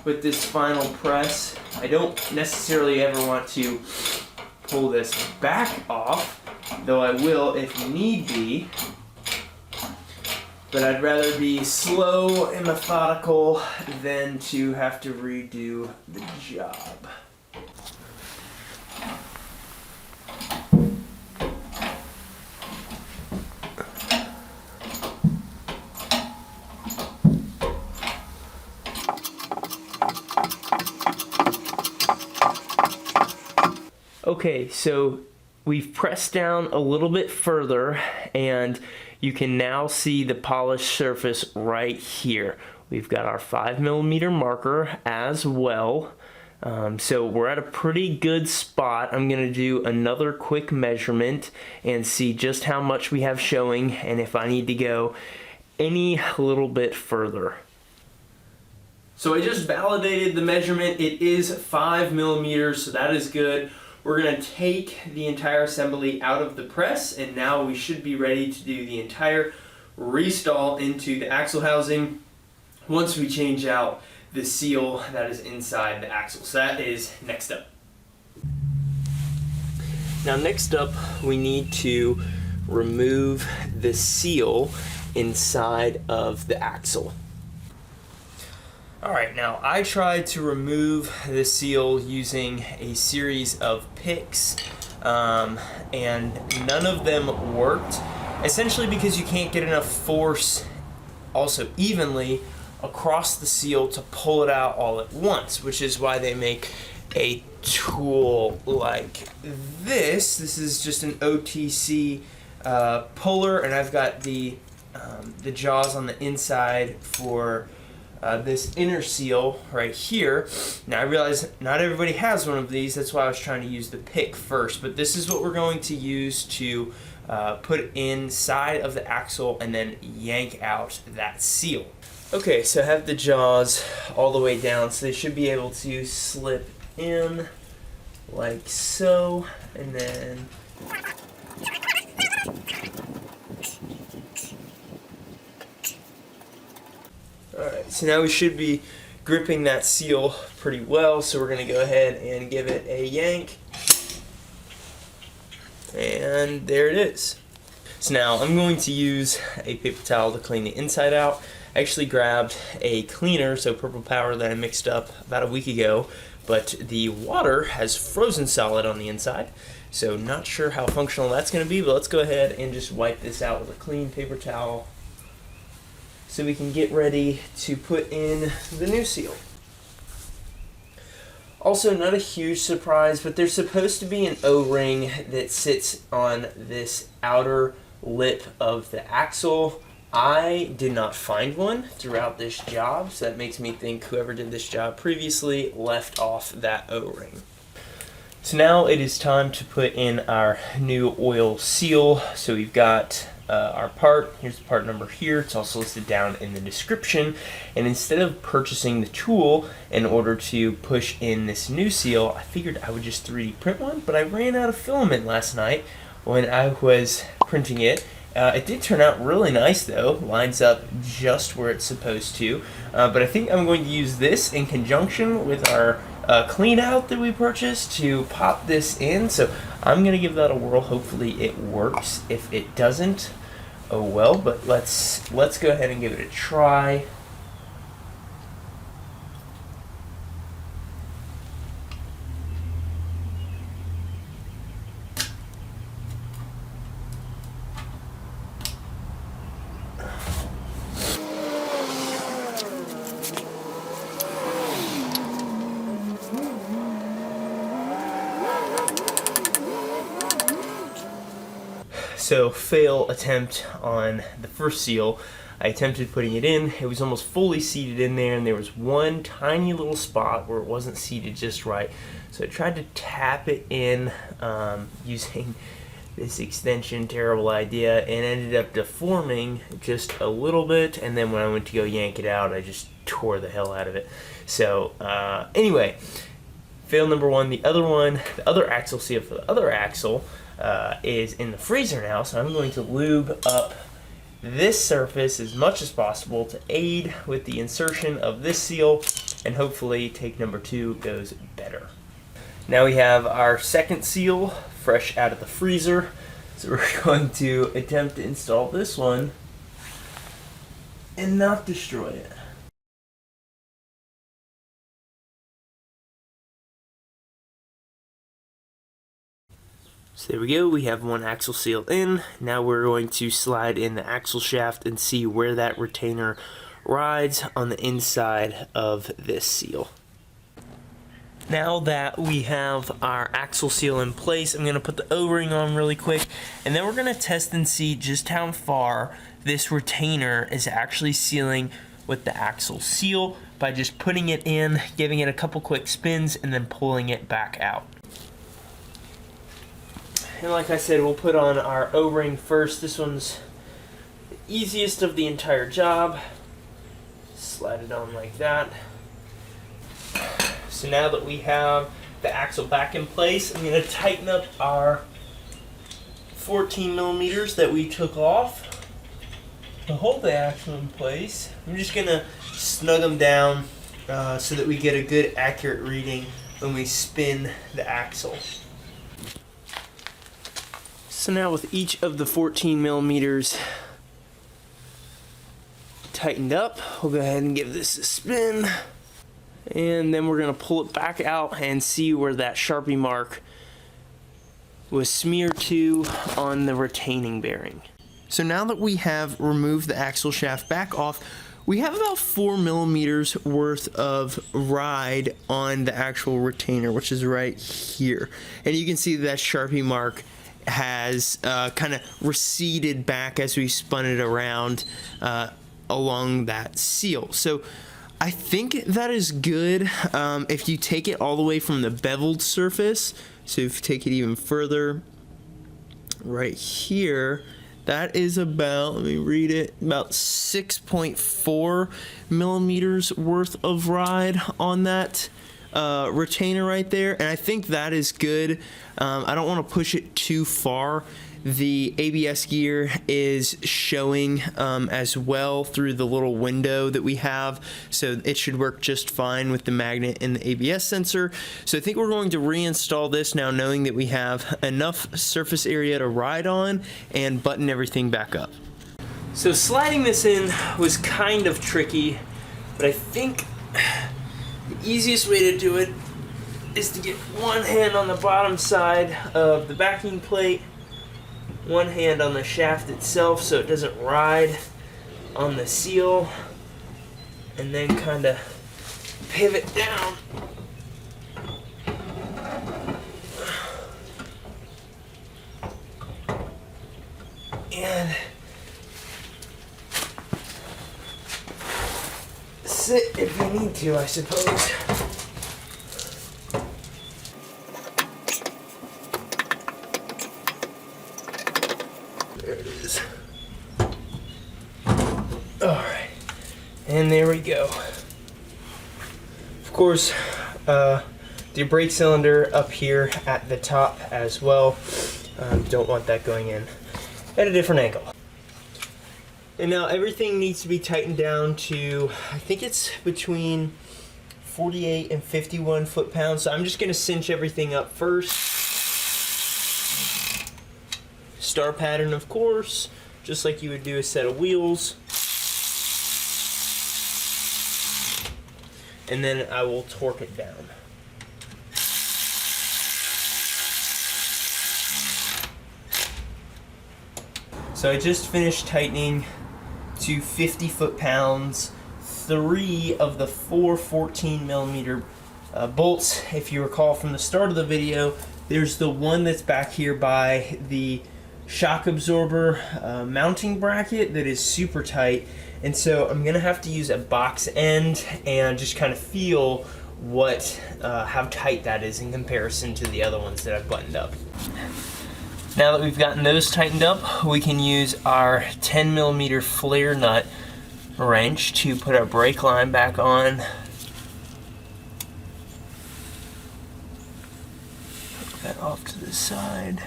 with this final press. I don't necessarily ever want to pull this back off, though I will if need be. But I'd rather be slow and methodical than to have to redo the job. Okay, so we've pressed down a little bit further, and you can now see the polished surface right here. We've got our 5 millimeter marker as well. So we're at a pretty good spot. I'm going to do another quick measurement and see just how much we have showing, and if I need to go any little bit further. So I just validated the measurement. It is 5 millimeters, so that is good. We're going to take the entire assembly out of the press, and now we should be ready to do the entire restall into the axle housing once we change out the seal that is inside the axle. So that is next up. Now next up, we need to remove the seal inside of the axle. Alright, now I tried to remove the seal using a series of picks, and none of them worked, essentially because you can't get enough force also evenly across the seal to pull it out all at once, which is why they make a tool like this. This is just an OTC puller, and I've got the jaws on the inside for this inner seal right here. Now I realize not everybody has one of these, that's why I was trying to use the pick first, but this is what we're going to use to put inside of the axle and then yank out that seal. Okay, so I have the jaws all the way down, so they should be able to slip in like so, and then alright, so now we should be gripping that seal pretty well, so we're going to go ahead and give it a yank, and there it is. So now I'm going to use a paper towel to clean the inside out. I actually grabbed a cleaner, so Purple Power, that I mixed up about a week ago, but the water has frozen solid on the inside, so not sure how functional that's going to be, but let's go ahead and just wipe this out with a clean paper towel so we can get ready to put in the new seal. Also, not a huge surprise, but there's supposed to be an O-ring that sits on this outer lip of the axle. I did not find one throughout this job, so that makes me think whoever did this job previously left off that O-ring. So now it is time to put in our new oil seal. So we've got our part. Here's the part number here. It's also listed down in the description. And instead of purchasing the tool in order to push in this new seal, I figured I would just 3D print one, but I ran out of filament last night when I was printing it. It did turn out really nice though, lines up just where it's supposed to, but I think I'm going to use this in conjunction with our clean out that we purchased to pop this in, so I'm going to give that a whirl. Hopefully it works. If it doesn't, oh well, but let's go ahead and give it a try. So, fail attempt on the first seal. I attempted putting it in. It was almost fully seated in there, and there was one tiny little spot where it wasn't seated just right. So I tried to tap it in using this extension, terrible idea, and ended up deforming just a little bit, and then when I went to go yank it out, I just tore the hell out of it. So anyway, fail number one. The other axle seal for the other axle is in the freezer now, so I'm going to lube up this surface as much as possible to aid with the insertion of this seal, and hopefully take number two goes better. Now we have our second seal fresh out of the freezer, so we're going to attempt to install this one and not destroy it. So there we go, we have one axle seal in. Now we're going to slide in the axle shaft and see where that retainer rides on the inside of this seal. Now that we have our axle seal in place, I'm going to put the O-ring on really quick, and then we're going to test and see just how far this retainer is actually sealing with the axle seal by just putting it in, giving it a couple quick spins, and then pulling it back out. And like I said, we'll put on our O-ring first. This one's the easiest of the entire job. Slide it on like that. So now that we have the axle back in place, I'm going to tighten up our 14 millimeters that we took off to hold the axle in place. I'm just going to snug them down so that we get a good accurate reading when we spin the axle. So now with each of the 14 millimeters tightened up, we'll go ahead and give this a spin. And then we're going to pull it back out and see where that Sharpie mark was smeared to on the retaining bearing. So now that we have removed the axle shaft back off, we have about 4 millimeters worth of ride on the actual retainer, which is right here. And you can see that Sharpie mark has kind of receded back as we spun it around along that seal. So I think that is good. If you take it all the way from the beveled surface, so if you take it even further, right here, that is about, let me read it, about 6.4 millimeters worth of ride on that retainer right there, and I think that is good. I don't want to push it too far. The ABS gear is showing as well through the little window that we have, so it should work just fine with the magnet and the ABS sensor. So I think we're going to reinstall this now, knowing that we have enough surface area to ride on, and button everything back up. So sliding this in was kind of tricky, but I think the easiest way to do it is to get one hand on the bottom side of the backing plate, one hand on the shaft itself so it doesn't ride on the seal, and then kind of pivot down. And sit if you need to, I suppose. There it is. Alright, and there we go. Of course, the brake cylinder up here at the top as well. Don't want that going in at a different angle. And now everything needs to be tightened down to, I think it's between 48 and 51 foot-pounds. So I'm just gonna cinch everything up first. Star pattern, of course, just like you would do a set of wheels. And then I will torque it down. So I just finished tightening to 50 foot-pounds, 3 of the 4 14mm bolts. If you recall from the start of the video, there's the one that's back here by the shock absorber mounting bracket that is super tight, and so I'm gonna have to use a box end and just kind of feel how tight that is in comparison to the other ones that I've buttoned up. Now that we've gotten those tightened up, we can use our 10mm flare nut wrench to put our brake line back on. Put that off to the side.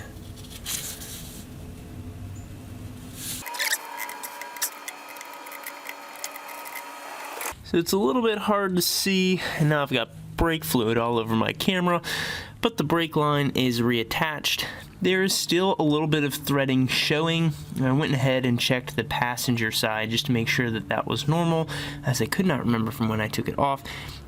So it's a little bit hard to see, and now I've got brake fluid all over my camera, but the brake line is reattached. There is still a little bit of threading showing, and I went ahead and checked the passenger side just to make sure that that was normal, as I could not remember from when I took it off,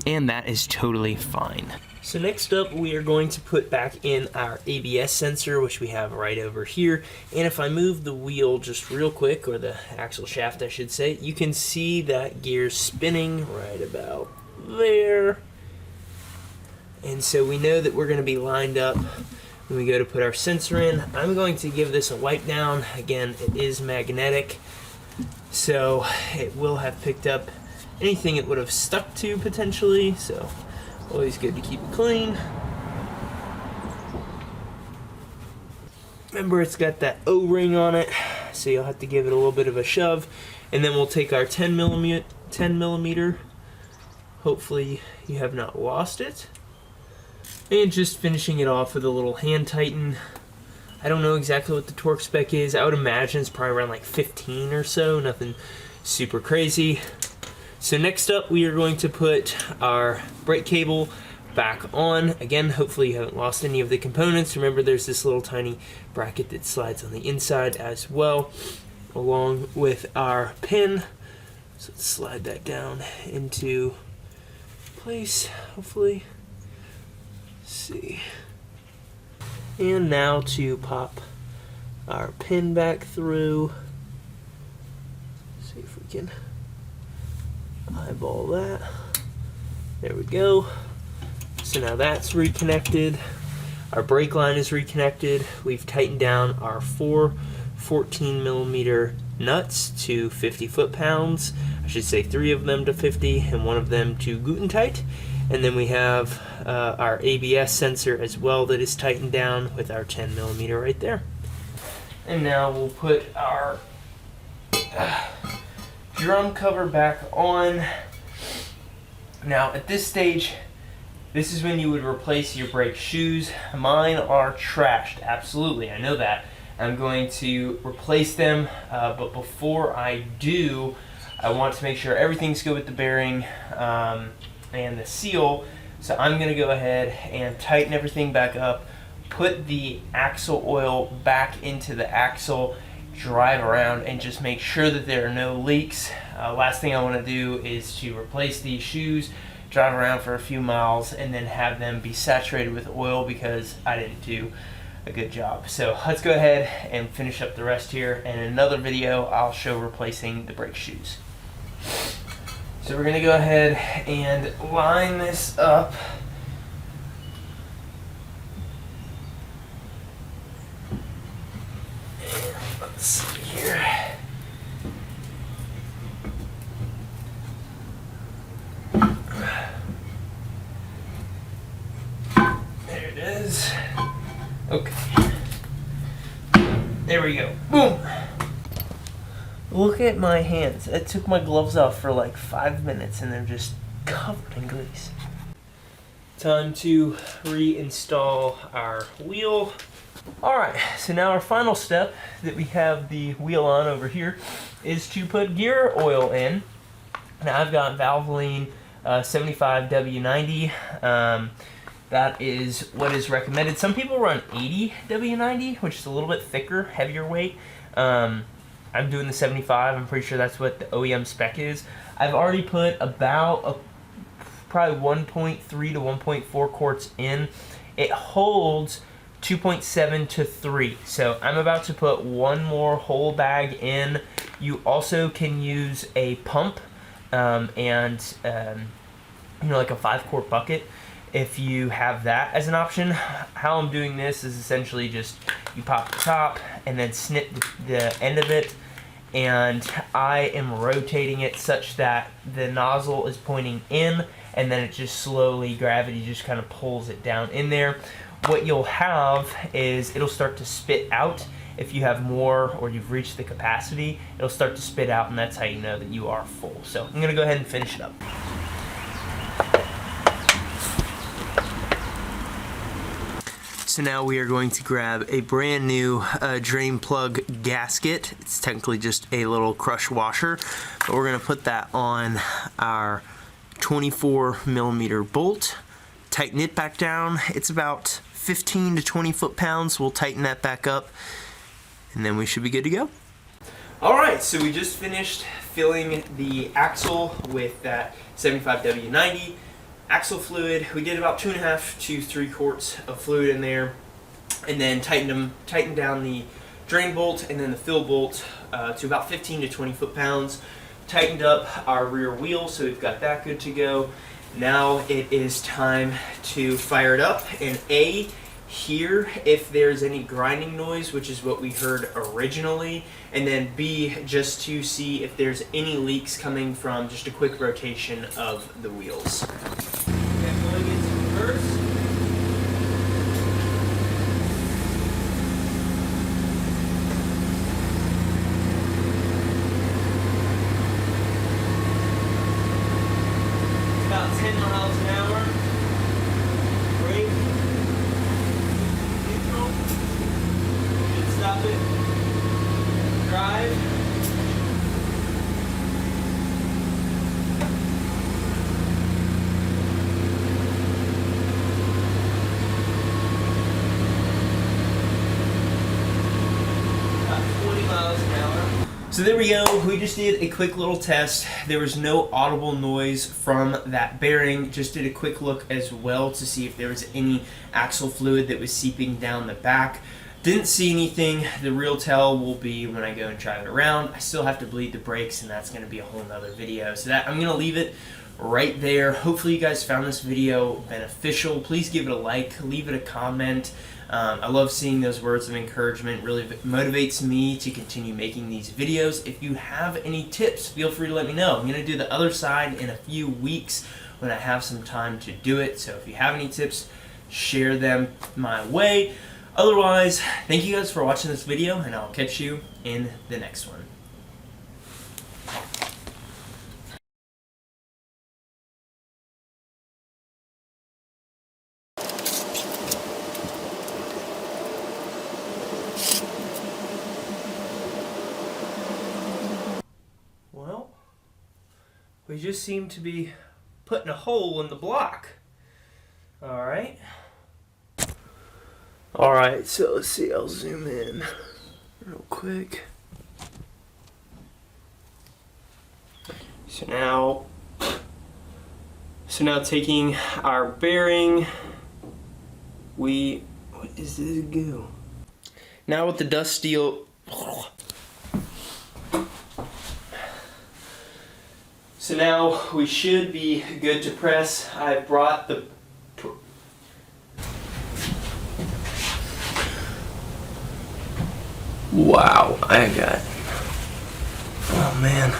and that is totally fine. So next up, we are going to put back in our ABS sensor, which we have right over here. And if I move the wheel just real quick, or the axle shaft I should say, you can see that gear spinning right about there. And so we know that we're going to be lined up when we go to put our sensor in. I'm going to give this a wipe down. Again, it is magnetic, so it will have picked up anything it would have stuck to potentially, so always good to keep it clean. Remember, it's got that O-ring on it, so you'll have to give it a little bit of a shove, and then we'll take our 10 millimeter. Hopefully you have not lost it. And just finishing it off with a little hand tighten. I don't know exactly what the torque spec is. I would imagine it's probably around like 15 or so, nothing super crazy. So next up, we are going to put our brake cable back on. Again, hopefully you haven't lost any of the components. Remember, there's this little tiny bracket that slides on the inside as well, along with our pin. So let's slide that down into place, hopefully. See. And now to pop our pin back through. See if we can eyeball that. There we go. So now that's reconnected. Our brake line is reconnected. We've tightened down our 4 14mm nuts to 50 foot-pounds. I should say 3 of them to 50 and 1 of them to Guten tight. And then we have our ABS sensor as well that is tightened down with our 10mm right there. And now we'll put our drum cover back on. Now at this stage, this is when you would replace your brake shoes. Mine are trashed, absolutely, I know that. I'm going to replace them, but before I do, I want to make sure everything's good with the bearing and the seal. So I'm going to go ahead and tighten everything back up, put the axle oil back into the axle, drive around and just make sure that there are no leaks. Last thing I want to do is to replace these shoes, drive around for a few miles, and then have them be saturated with oil because I didn't do a good job. So let's go ahead and finish up the rest here. And in another video, I'll show replacing the brake shoes. So we're going to go ahead and line this up. Let's see here. There it is. Okay. There we go. Boom. Look at my hands. I took my gloves off for like 5 minutes and they're just covered in grease. Time to reinstall our wheel. Alright, so now our final step that we have the wheel on over here is to put gear oil in. Now I've got Valvoline 75 W90. That is what is recommended. Some people run 80 W90, which is a little bit thicker, heavier weight. I'm doing the 75. I'm pretty sure that's what the OEM spec is. I've already put about probably 1.3 to 1.4 quarts in. It holds 2.7 to 3. So I'm about to put one more whole bag in. You also can use a pump and like a 5-quart bucket if you have that as an option. How I'm doing this is essentially just you pop the top and then snip the end of it, and I am rotating it such that the nozzle is pointing in, and then it just slowly, gravity just kind of pulls it down in there. What you'll have is it'll start to spit out. If you have more or you've reached the capacity, it'll start to spit out, and that's how you know that you are full. So I'm gonna go ahead and finish it up. So now we are going to grab a brand new drain plug gasket. It's technically just a little crush washer, but we're gonna put that on our 24mm bolt, tighten it back down. It's about 15 to 20 foot-pounds. We'll tighten that back up, and then we should be good to go. Alright, so we just finished filling the axle with that 75W90 axle fluid. We did about 2.5 to 3 quarts of fluid in there, and then tightened down the drain bolt and then the fill bolt to about 15 to 20 foot-pounds. Tightened up our rear wheel, so we've got that good to go. Now it is time to fire it up and hear if there's any grinding noise, which is what we heard originally, and then B, just to see if there's any leaks coming from just a quick rotation of the wheels. Okay, going into reverse. About 10 miles an hour. Brake. Neutral. Should stop it. Drive. About 20 miles an hour. So there we go, we just did a quick little test. There was no audible noise from that bearing. Just did a quick look as well to see if there was any axle fluid that was seeping down the back. Didn't see anything. The real tell will be when I go and drive it around. I still have to bleed the brakes, and that's gonna be a whole nother video. So that I'm gonna leave it right there. Hopefully you guys found this video beneficial. Please give it a like, leave it a comment. I love seeing those words of encouragement. Really motivates me to continue making these videos. If you have any tips, feel free to let me know. I'm going to do the other side in a few weeks when I have some time to do it. So if you have any tips, share them my way. Otherwise, thank you guys for watching this video, and I'll catch you in the next one. Well, we just seem to be putting a hole in the block. Alright. Alright, so let's see, I'll zoom in real quick. So now taking our bearing, what is this goo? Now with the dust steel, so now we should be good to press. I brought the wow, oh man.